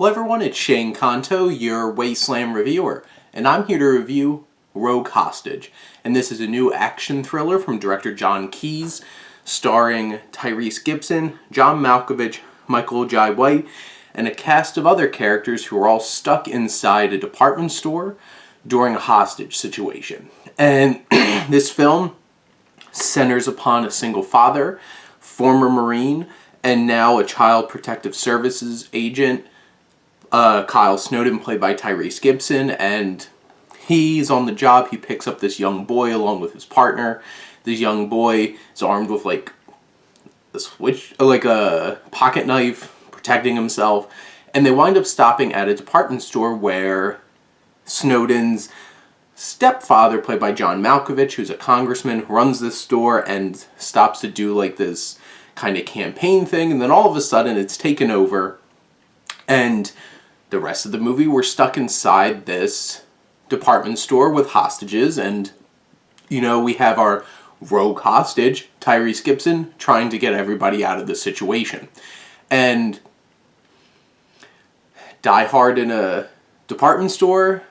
Hello everyone, it's Shane Kanto, your Wasteland reviewer, and I'm here to review Rogue Hostage. And this is a new action thriller from director John Keyes, starring Tyrese Gibson, John Malkovich, Michael Jai White, and a cast of other characters who are all stuck inside a department store during a hostage situation. And this film centers upon a single father, former Marine, and now a Child Protective Services agent, Kyle Snowden, played by Tyrese Gibson, and he's on the job. He picks up this young boy along with his partner. This young boy is armed with like a pocket knife, protecting himself, and they wind up stopping at a department store where Snowden's stepfather, played by John Malkovich, who's a congressman, runs this store and stops to do like this kind of campaign thing, and then all of a sudden it's taken over, and the rest of the movie we're stuck inside this department store with hostages, and we have our rogue hostage, Tyrese Gibson, trying to get everybody out of the situation. And Die Hard in a department store,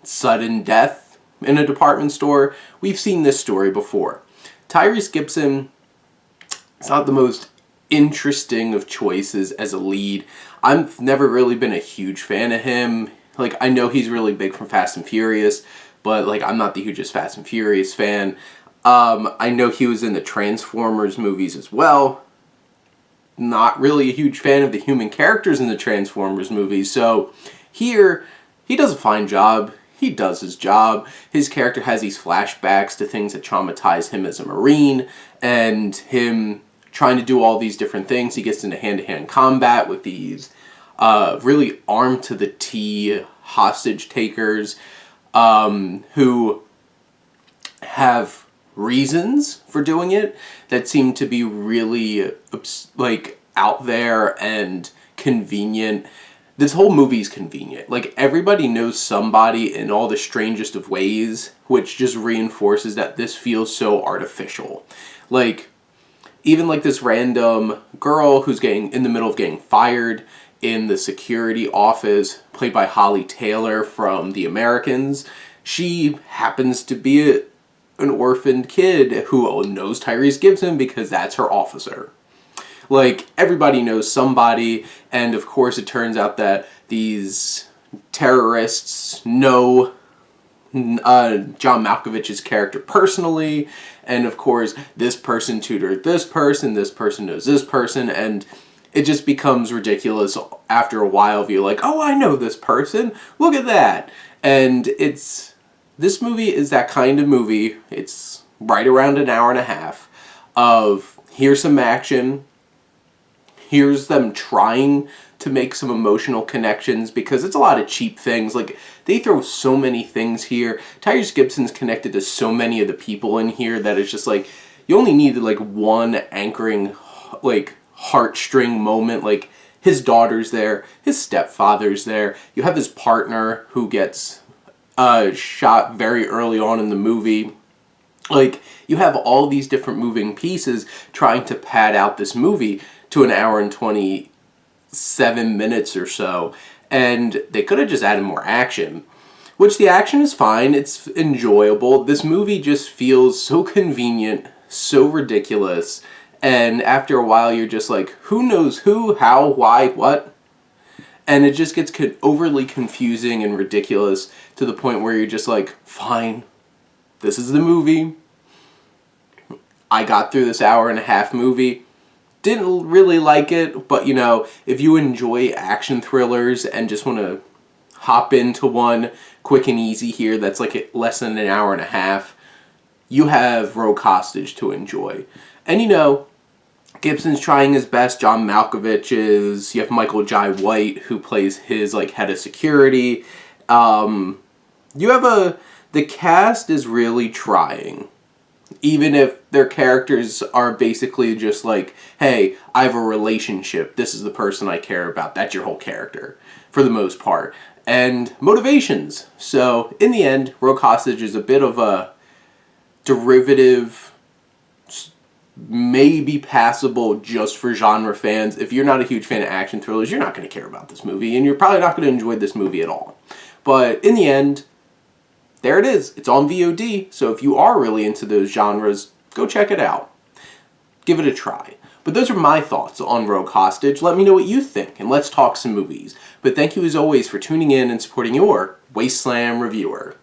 sudden death in a department store. We've seen this story before. Tyrese Gibson is not the most interesting of choices as a lead. I've never really been a huge fan of him. Like, I know he's really big from Fast and Furious, but I'm not the hugest Fast and Furious fan. I know he was in the Transformers movies as well. Not really a huge fan of the human characters in the Transformers movies. So here, he does a fine job. He does his job. His character has these flashbacks to things that traumatize him as a Marine, and him trying to do all these different things. He gets into hand-to-hand combat with these really armed to the T hostage takers who have reasons for doing it that seem to be really out there and convenient. This whole movie's convenient. Everybody knows somebody in all the strangest of ways, which just reinforces that this feels so artificial. Even this random girl who's getting in the middle of getting fired in the security office, played by Holly Taylor from The Americans. She happens to be an orphaned kid who knows Tyrese Gibson because that's her officer. Everybody knows somebody, and of course it turns out that these terrorists know John Malkovich's character personally, and of course this person tutored this person knows this person, and it just becomes ridiculous after a while if you're like, oh, I know this person, look at that. And this movie is that kind of movie. It's right around an hour and a half of here's some action, here's them trying to make some emotional connections, because it's a lot of cheap things. They throw so many things here. Tyrese Gibson's connected to so many of the people in here that it's just you only need one anchoring heartstring moment. His daughter's there, his stepfather's there, you have his partner who gets shot very early on in the movie. You have all these different moving pieces trying to pad out this movie to an hour and 27 minutes or so, and they could have just added more action, which the action is fine, it's enjoyable. This movie just feels so convenient, so ridiculous, and after a while you're just who knows who, how, why, what? And it just gets overly confusing and ridiculous to the point where you're just fine, this is the movie. I got through this hour and a half movie. Didn't really like it, but if you enjoy action thrillers and just want to hop into one quick and easy here that's less than an hour and a half, you have Rogue Hostage to enjoy. And Gibson's trying his best. John Malkovich is. You have Michael Jai White, who plays his head of security. The cast is really trying. Even if their characters are basically just hey, I have a relationship, this is the person I care about. That's your whole character, for the most part. And motivations. So, in the end, Rogue Hostage is a bit of a derivative may be passable just for genre fans. If you're not a huge fan of action thrillers, you're not going to care about this movie, and you're probably not going to enjoy this movie at all. But in the end, there it is. It's on VOD, so if you are really into those genres, go check it out. Give it a try. But those are my thoughts on Rogue Hostage. Let me know what you think, and let's talk some movies. But thank you as always for tuning in and supporting your Wasteland reviewer.